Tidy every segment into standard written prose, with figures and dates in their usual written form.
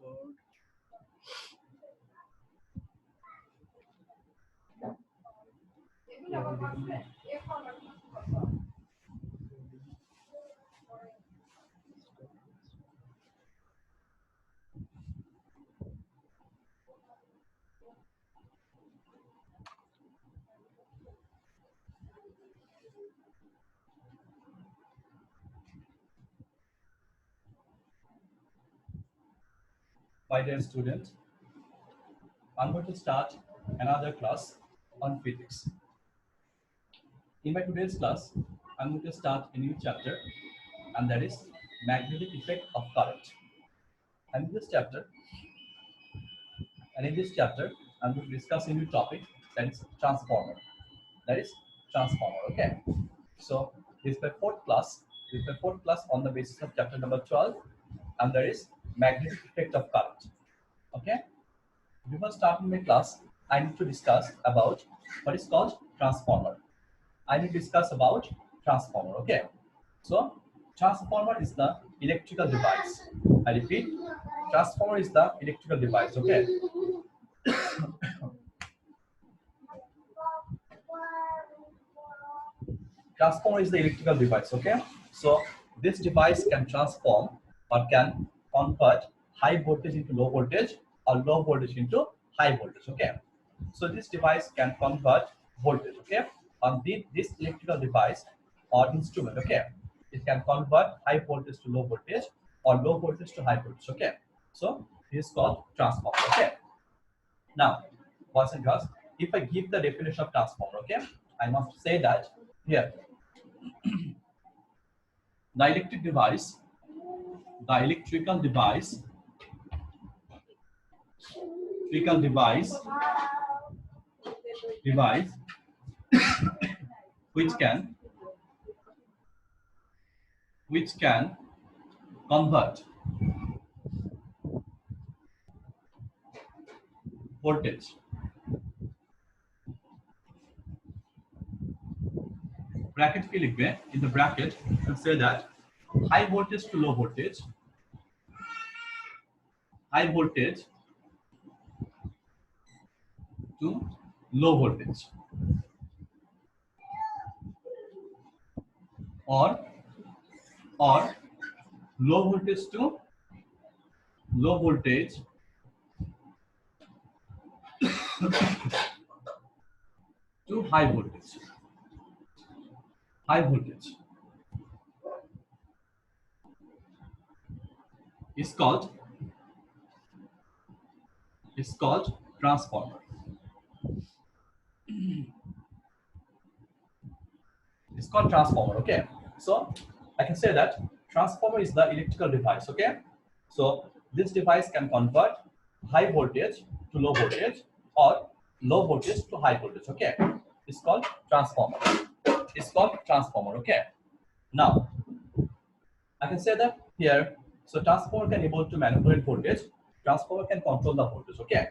God. My dear student, I'm going to start another class on physics. In my today's class, I'm going to start a new chapter, and that is magnetic effect of current. And in this chapter, I'm going to discuss a new topic, that is transformer. That is transformer. Okay. So this is my fourth class. This is my fourth class on the basis of chapter number 12, and there is magnetic effect of current. Okay. Before starting my class, I need to discuss about what is called transformer. I need to discuss about transformer. Okay. So transformer is the electrical device. I repeat, transformer is the electrical device. Okay. Transformer is the electrical device. Okay. So this device can transform or can convert high voltage into low voltage or low voltage into high voltage. Okay. So this device can convert voltage. Okay. On this electrical device or instrument. Okay. It can convert high voltage to low voltage or low voltage to high voltage. Okay. So this is called transformer. Okay. Now, boys and girls, if I give the definition of transformer, okay, I must say that here the electric device, the electrical device which can convert voltage, bracket के लिख में in the bracket and say that high voltage to low voltage, high voltage to low voltage, or low voltage to low voltage to high voltage. High voltage is called transformer. It's called transformer. Okay, so I can say that transformer is the electrical device. Okay, so this device can convert high voltage to low voltage or low voltage to high voltage. Okay, it's called transformer. It's called transformer. Okay, now I can say that here. So transformer can able to manipulate voltage. Transformer can control the voltage. Okay,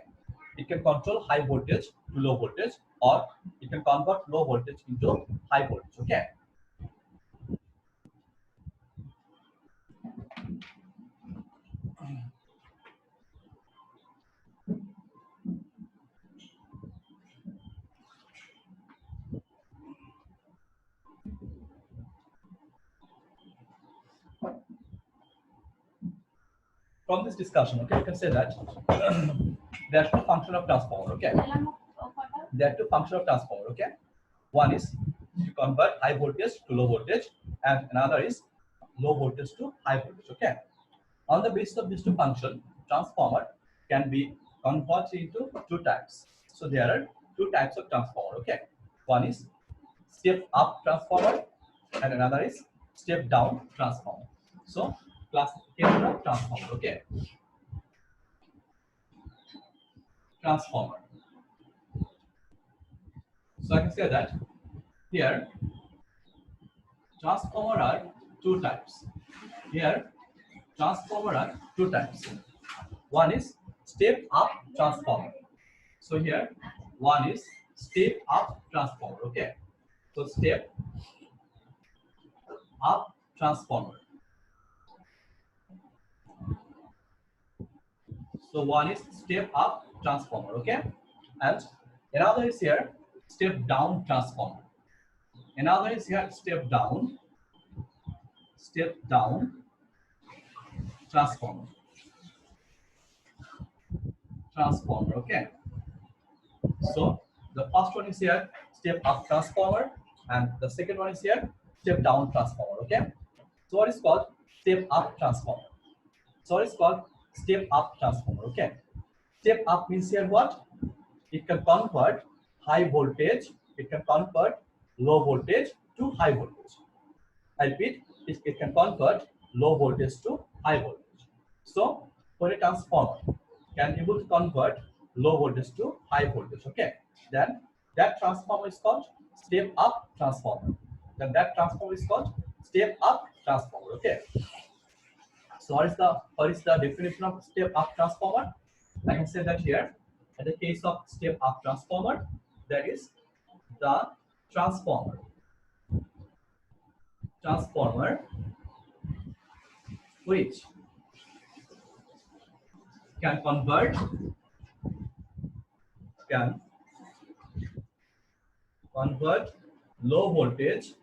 it can control high voltage to low voltage, or it can convert low voltage into high voltage. Okay. From this discussion, okay, you can say that there are two functions of transformer. Okay, there are two functions of transformer. Okay, one is to convert high voltage to low voltage, and another is low voltage to high voltage. Okay, on the basis of these two functions, transformer can be converted into two types. So there are two types of transformer. Okay, one is step up transformer, and another is step down transformer. So classification of transformer. Okay, transformer. So I can say that here transformer are two types. Here transformer are two types. One is step up transformer. So here one is step up transformer. Okay. So step up transformer. So one is step up transformer, okay? And another is here step down transformer. Another is here step down transformer. Transformer, okay? So the first one is here step up transformer, and the second one is here step down transformer, okay? So what is called step up transformer? So what is called step up transformer, okay? Step up means here what? It can convert high voltage, it can convert low voltage to high voltage. I repeat, it can convert low voltage to high voltage. So for a transformer can able to convert low voltage to high voltage, okay? Then that transformer is called step up transformer. Then that transformer is called step up transformer, okay? So what is the definition of step up transformer? I can say that here. In the case of step up transformer, that is the transformer which can convert low voltage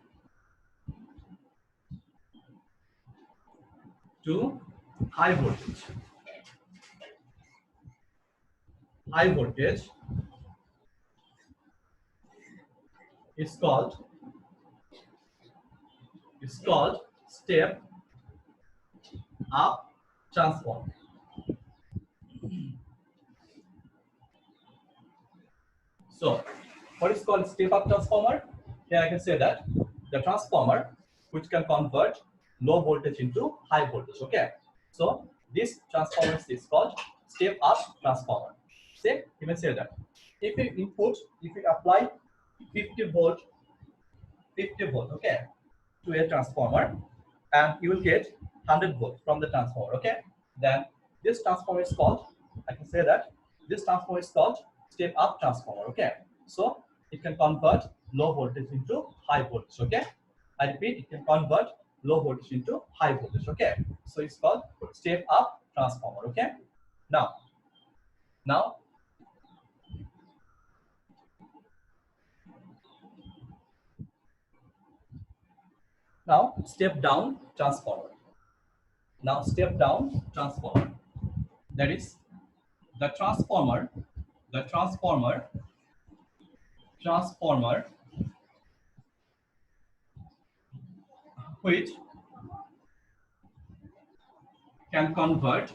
to high voltage. High voltage is called step up transformer. So what is called step up transformer? Here I can say that the transformer which can convert low voltage into high voltage, okay? So this transformer is called step up transformer. Say, you can say that if you apply 50 volt, okay, to a transformer, and you will get 100 volt from the transformer, okay? Then this transformer is called, I can say that this transformer is called step up transformer, okay? So it can convert low voltage into high voltage, okay? I repeat, it can convert low voltage into high voltage, okay? So it's called step up transformer, okay? Now step down transformer. Now step down transformer. That is the transformer which can convert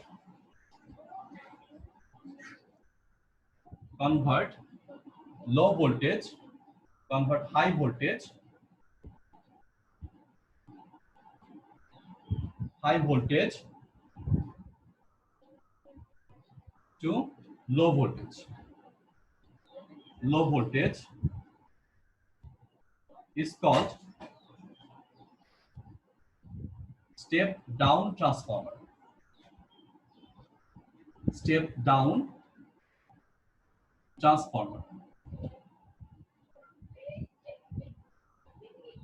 low voltage, convert high voltage to low voltage. Low voltage is called step down transformer. Step down transformer.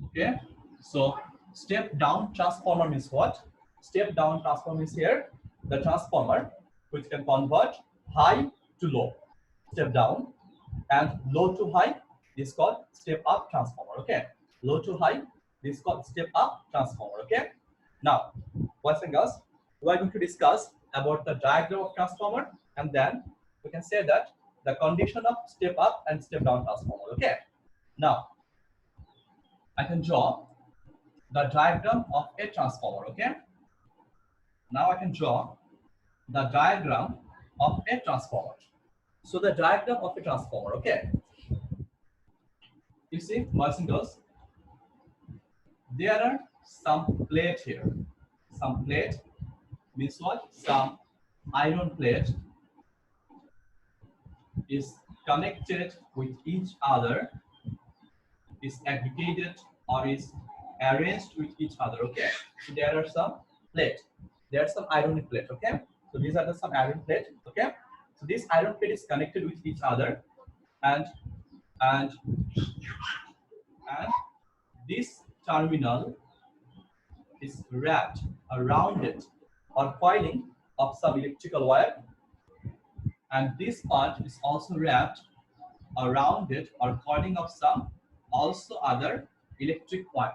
Okay, so step down transformer means what? Step down transformer is here the transformer which can convert high to low. Step down, and low to high is called step up transformer, okay? Low to high is called step up transformer, okay? Now boys and girls, we are going to discuss about the diagram of transformer, and then we can say that the condition of step up and step down transformer, okay? Now I can draw the diagram of a transformer, okay? Now I can draw the diagram of a transformer. So the diagram of a transformer, okay? You see, boys and girls, there are some plate here. Some plate means what? Some iron plate is connected with each other, is aggregated or is arranged with each other, okay? So there are some plate. There are some iron plate, okay? So these are some iron plate, okay? So this iron plate is connected with each other, and this terminal is wrapped around it or coiling of some electrical wire, and this part is also wrapped around it or coiling of some also other electric wire.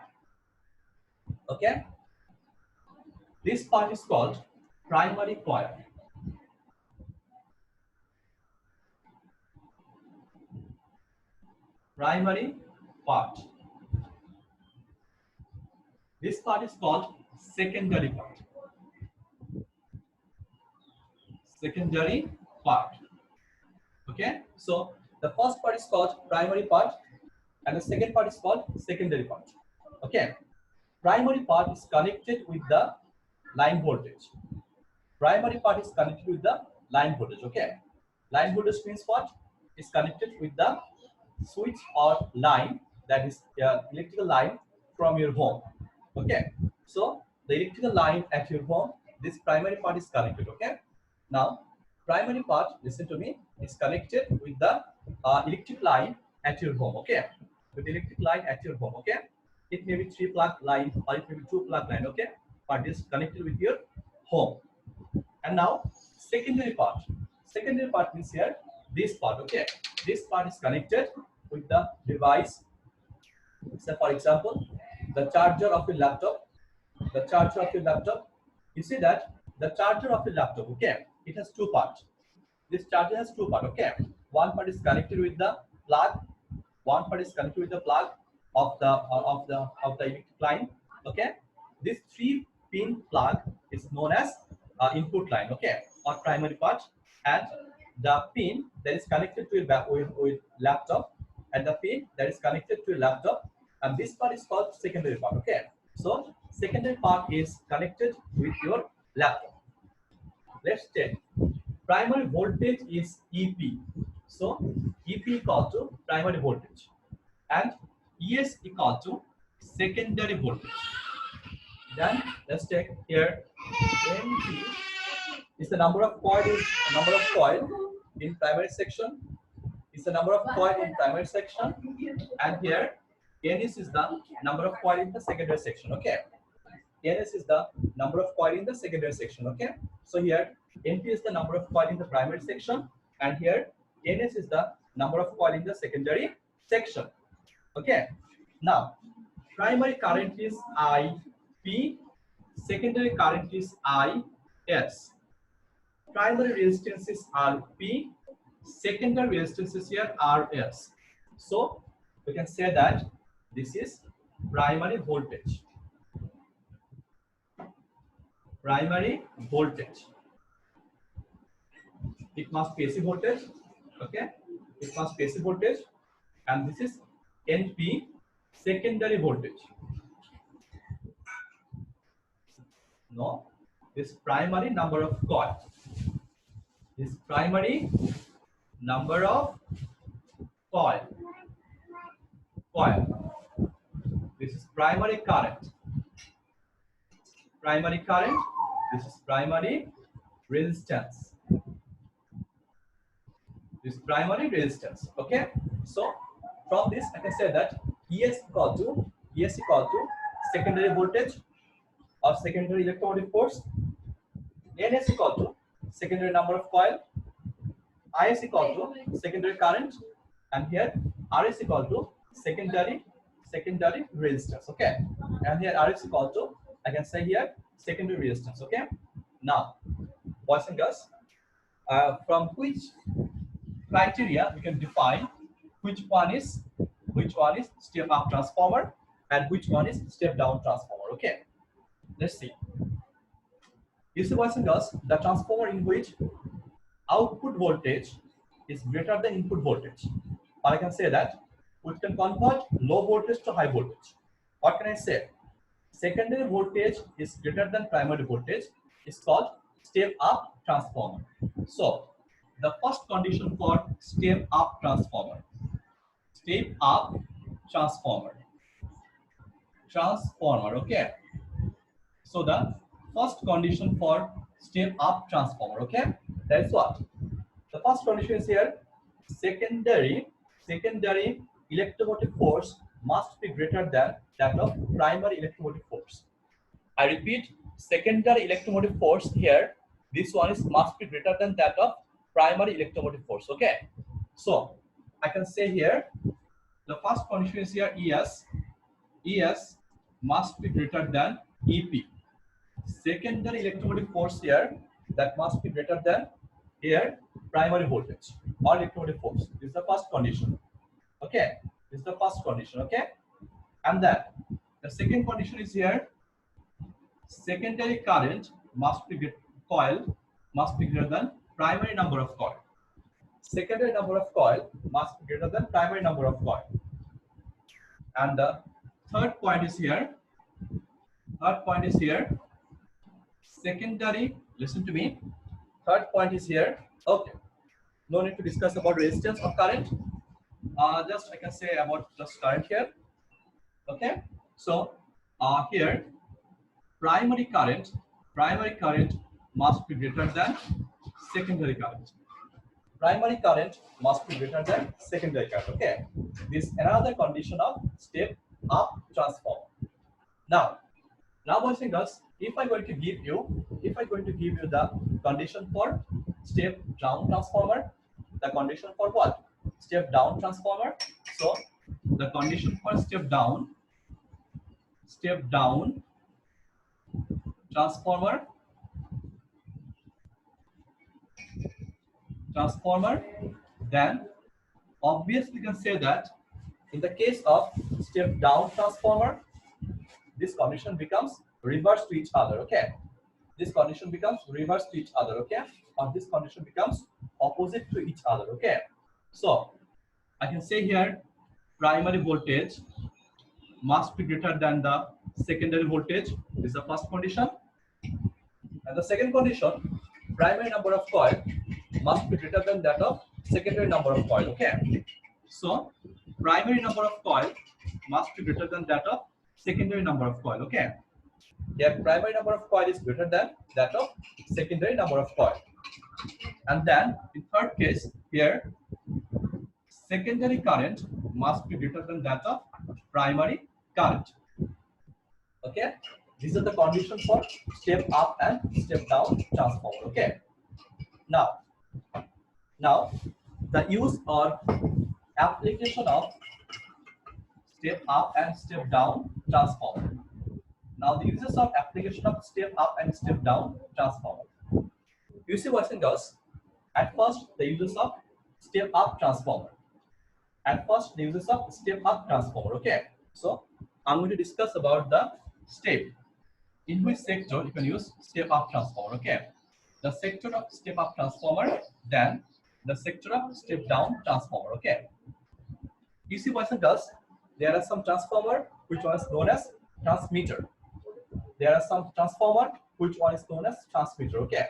Okay, this part is called primary coil. Primary part. This part is called secondary part. Secondary part. Okay, so the first part is called primary part and the second part is called secondary part. Okay, primary part is connected with the line voltage. Primary part is connected with the line voltage. Okay, line voltage means what? Is connected with the switch or line, that is electrical line from your home. Okay, so the electrical line at your home, this primary part is connected. Okay, now primary part, listen to me, is connected with the electric line at your home. Okay, with the electric line at your home. Okay, it may be 3-plug line or it may be 2-plug line. Okay, but this connected with your home. And now secondary part. Secondary part means here this part. Okay, this part is connected with the device. So for example, the charger of your laptop. The charger of your laptop. You see that the charger of your laptop. Okay, it has two parts. This charger has two parts. Okay, one part is connected with the plug. One part is connected with the plug of the electric line. Okay, this 3-pin plug is known as input line. Okay, or primary part, and the pin that is connected to your with laptop, and the pin that is connected to your laptop, and this part is called secondary part. Okay, so secondary part is connected with your laptop. Let's check. Primary voltage is EP. So EP equal to primary voltage, and ES equal to secondary voltage. Then let's take here NP is the number of coil in primary section. Is the number of coil in primary section, and here NS is the number of coil in the secondary section. Okay, NS is the number of coil in the secondary section. Okay, so here NP is the number of coil in the primary section, and here NS is the number of coil in the secondary section. Okay, now primary current is IP, secondary current is IS. Primary resistance is RP, secondary resistance is here RS. So we can say that this is primary voltage. Primary voltage. It must be AC voltage. Okay, it must be AC voltage, and this is NP, secondary voltage. No, this primary number of coil. This primary number of coil. This is primary current. Primary current. This is primary resistance. This primary resistance. Okay. So from this I can say that ES equal to secondary voltage or secondary electromotive force. NS equal to secondary number of coil. IS equal to secondary current, and here RS equal to secondary resistance. Okay, and here RS equal to, I can say here, secondary resistance. Okay, now boys and girls, from which criteria we can define which one is step up transformer and which one is step down transformer. Okay, let's see. You see, boys and girls, the transformer in which output voltage is greater than input voltage, or I can say that we can convert low voltage to high voltage. What can I say? Secondary voltage is greater than primary voltage is called step up transformer. So the first condition for step up transformer, okay. So the first condition for step up transformer, okay, that is what? The first condition is here, secondary electromotive force must be greater than that of primary electromotive force. I repeat, secondary electromotive force here, this one is must be greater than that of primary electromotive force. Okay, so I can say here the first condition is here ES must be greater than EP. Secondary electromotive force here, that must be greater than here primary voltage or electromotive force. This is the first condition. Okay, this is the first condition. Okay, and then the second condition is here secondary current must be coil must be greater than primary number of coil. Secondary number of coil must be greater than primary number of coil. And the third point is here. Secondary, listen to me. Third point is here. Okay. No need to discuss about resistance or current. Just I can say about just current here. Okay. So here primary current must be greater than secondary current. Primary current must be greater than secondary current. Okay. This is another condition of step up transformer. Now boys and girls, if I'm going to give you the condition for step down transformer, the condition for what? Step down transformer. So the condition for step down transformer, then obviously you can say that in the case of step down transformer, this condition becomes reverse to each other. Okay, this condition becomes reverse to each other. Okay, or this condition becomes opposite to each other. Okay, so I can say here primary voltage must be greater than the secondary voltage. This is the first condition. And the second condition, primary number of coil must be greater than that of secondary number of coil. Okay, so primary number of coil must be greater than that of secondary number of coil. Okay, yeah, primary number of coil is greater than that of secondary number of coil. And then in third case here, secondary current must be greater than that of primary current. Okay, these are the conditions for step up and step down transformer. Okay, now the use or application of step up and step down transformer. Now the uses of application of step up and step down transformer. You see, boys and girls, at first the uses of step up transformer. Okay, so I'm going to discuss about the step in which sector you can use step up transformer. Okay, the sector of step up transformer, then the sector of step down transformer. Okay, you see, boys and girls, there are some transformer which one is known as transmitter. There are some transformer which one is known as transmitter. Okay,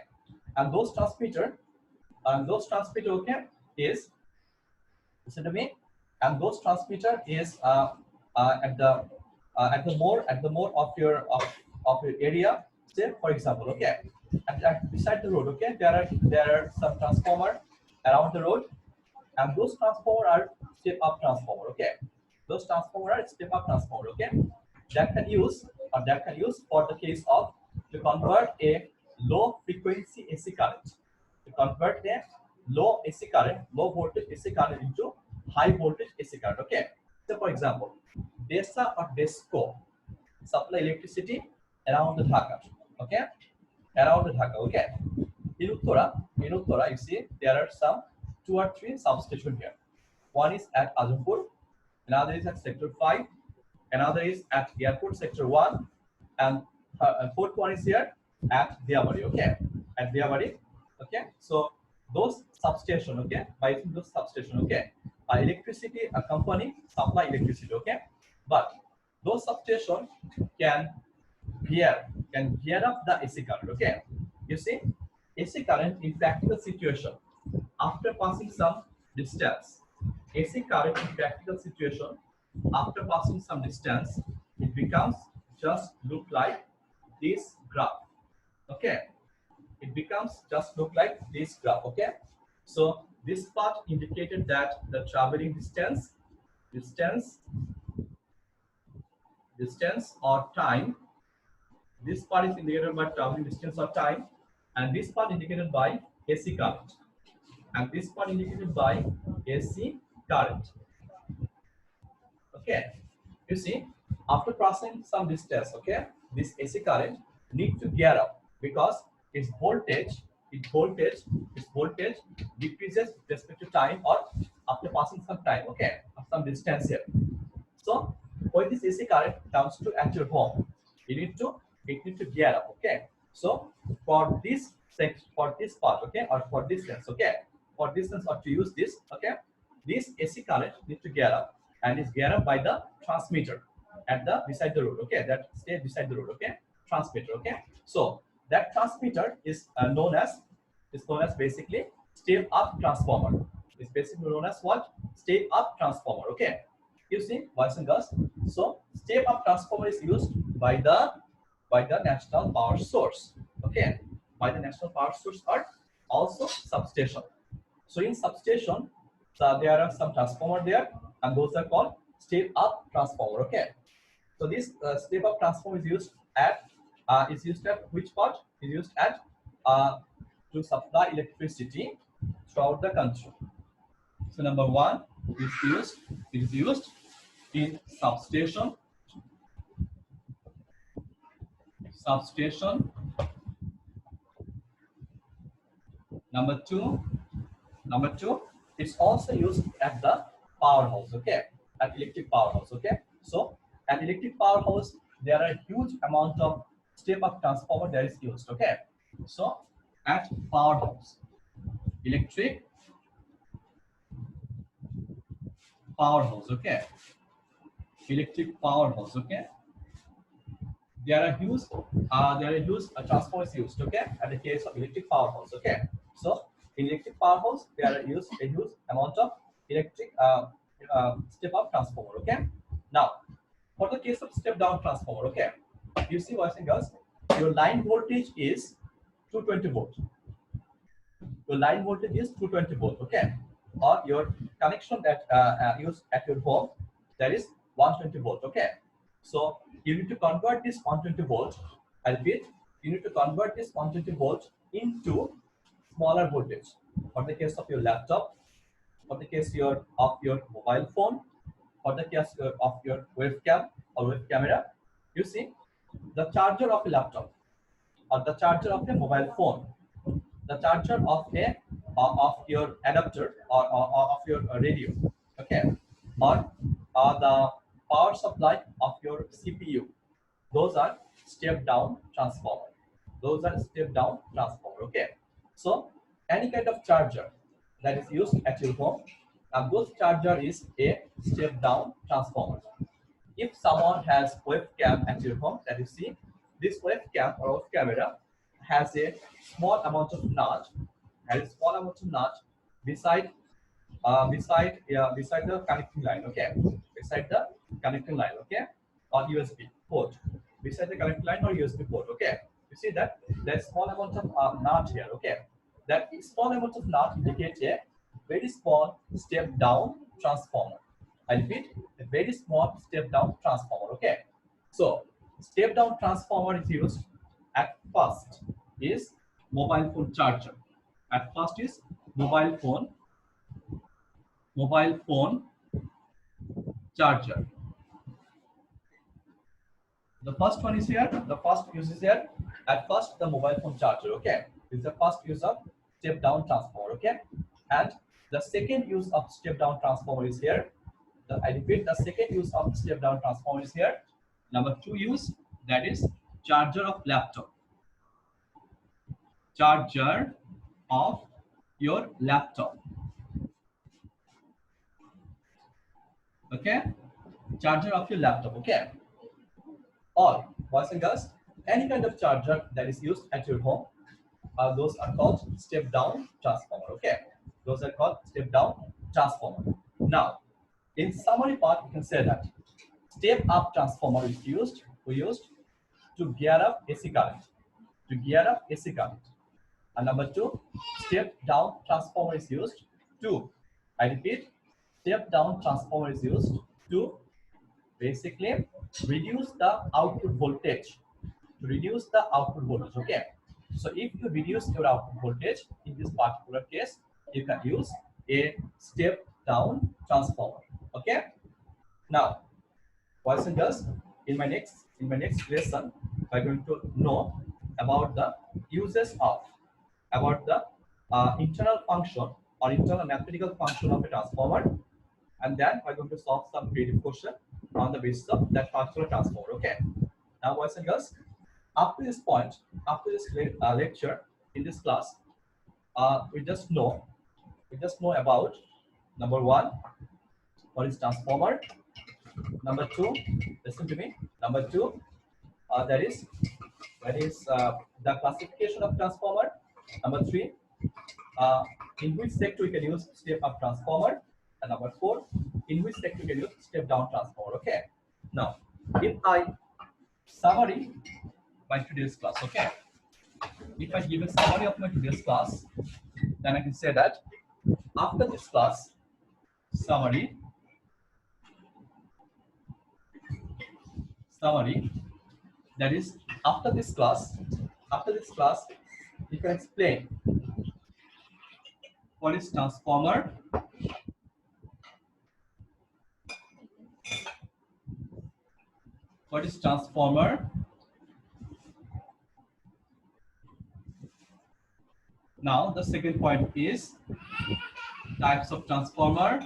and those transmitter okay is, listen to me, and those transmitter is at the more of your area. Say for example, okay, at beside the road, okay, there are some transformer around the road, and those transformer are step up transformer. Okay, those transformer are step up transformer. Okay, that can use for the case of to convert a low frequency AC current, to convert a low AC current, low voltage AC current into high voltage AC current. Okay, so for example, DESA or DESCO supply electricity around the Dhaka. Okay, around the Dhaka. Okay, in Uttara, you see there are some 2 or 3 substations here. One is at Azampur, another is at sector 5, another is at airport sector 1, and fourth one is here at Diabari. Okay, at Diabari. Okay, so those substation, okay, by using those substation, okay, electricity, a company supply electricity. Okay, but those substation can gear up the AC current. Okay, you see, AC current in practical situation after passing some distance, AC current in practical situation after passing some distance, it becomes just look like this graph. Okay, it becomes just look like this graph. Okay, so this part indicated that the traveling distance or time. This part is indicated by traveling distance or time, and this part indicated by AC current. and this part indicated by AC current. Okay, you see, after crossing some distance, okay, this AC current need to gear up because its voltage, its voltage decreases with respect to time or after passing some time, okay, some distance here. So when this AC current comes to at your home, you need to it need to gear up, okay. So for this section, for this part, okay, or for this sense, okay, for this sense or to use this, okay, this AC current need to gear up and is geared up by the transmitter at the beside the road, okay, that stays beside the road, okay, transmitter, okay. So that transmitter is known as basically step up transformer. It's basically known as what? Step up transformer, okay. You see, boys and girls. So step up transformer is used by the national power source. Okay, by the national power source or also substation. So in substation, there are some transformer there, and those are called step up transformer. Okay. So this step up transformer is used at which part? Is used at to supply electricity throughout the country. So number one is used in substation. Number two, it's also used at the powerhouse, okay, at electric powerhouse, okay. So at electric powerhouse, there are a huge amount of step-up transformer that is used, okay. So at powerhouse, electric powerhouse, okay, electric powerhouse, okay. There are huge transformers used, okay, at the case of electric powerhouse, okay. So in electric powerhouse, there are used a huge amount of electric step-up transformer, okay. Now, for the case of step-down transformer, okay, you see, boys and girls, your line voltage is 220 volt. Your line voltage is 220 volt, okay, or your connection that used at your home, that is 120 volt, okay. So you need to convert this 120 volt, I repeat, you need to convert this 120 volt into smaller voltage. For the case of your laptop, for the case of your mobile phone, for the case of your webcam or web camera, you see, the charger of a laptop or the charger of a mobile phone, the charger of your adapter or of your radio, okay, or the power supply of your CPU. Those are step down transformer. Those are step down transformer, okay. So any kind of charger that is used at your home, and those charger is a step down transformer. If someone has webcam at your home, that you see, this webcam or web camera has a small amount of notch, beside beside the connecting line, okay, beside the connecting line, okay, or USB port, beside the connecting line or USB port, okay. You see that there's small amount of notch here, okay. That small amount of notch indicates a very small step down transformer. I repeat, a very small step down transformer, okay. So step down transformer is used at first is mobile phone charger. At first is mobile phone charger. The first one is here. The first use is here. At first, the mobile phone charger. Okay, this is the first use of step down transformer. Okay, and the second use of step down transformer is here. I repeat, the second use of step down transformer is here. Number two use, that is charger of laptop. Charger of your laptop. Okay, charger of your laptop. Okay, or boys and girls, any kind of charger that is used at your home, those are called step down transformer. Okay, those are called step down transformer. Now, in summary part, you can say that step up transformer is used to gear up AC current, And number two, step down transformer is used to, I repeat, step down transformer is used to basically reduce the output voltage. Okay. So if you reduce your output voltage in this particular case, you can use a step down transformer. Okay. Now, boys and girls, in my next lesson, we're going to know about the uses of the internal function or internal mathematical function of a transformer, and then we're going to solve some creative question on the basis of that particular transformer. Okay. Now, boys and girls, up to this point, after this lecture in this class, we just know about number one, what is transformer. Number two, listen to me. Number two, that is the classification of transformer. Number three, in which sector we can use step up transformer, and number four, in which sector we can use step down transformer. Okay. Now, if I summary my today's class, okay. If I give a summary of my today's class, then I can say that after this class, summary, that is after this class, you can explain what is transformer, Now the second point is types of transformer,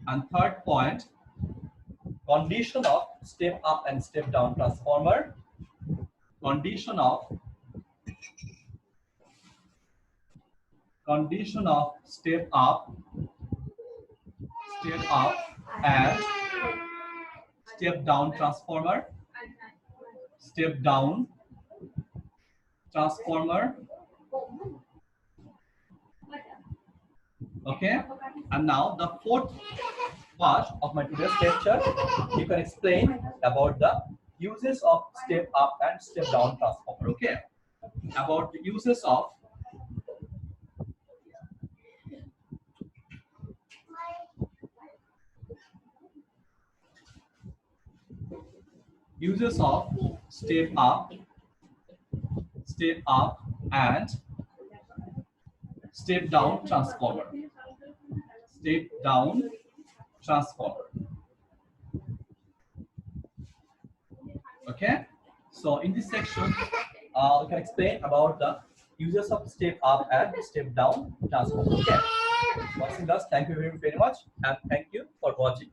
and third point, condition of step up and step down transformer, condition of step up and step down transformer, Okay. And now the fourth part of my today's lecture, you can explain about the uses of step up and step down transformer. Okay. About the uses of step up and step down transformer. Okay. So in this section, we can explain about the uses of step up and step down transformer. Okay. Thank you very much, and thank you for watching.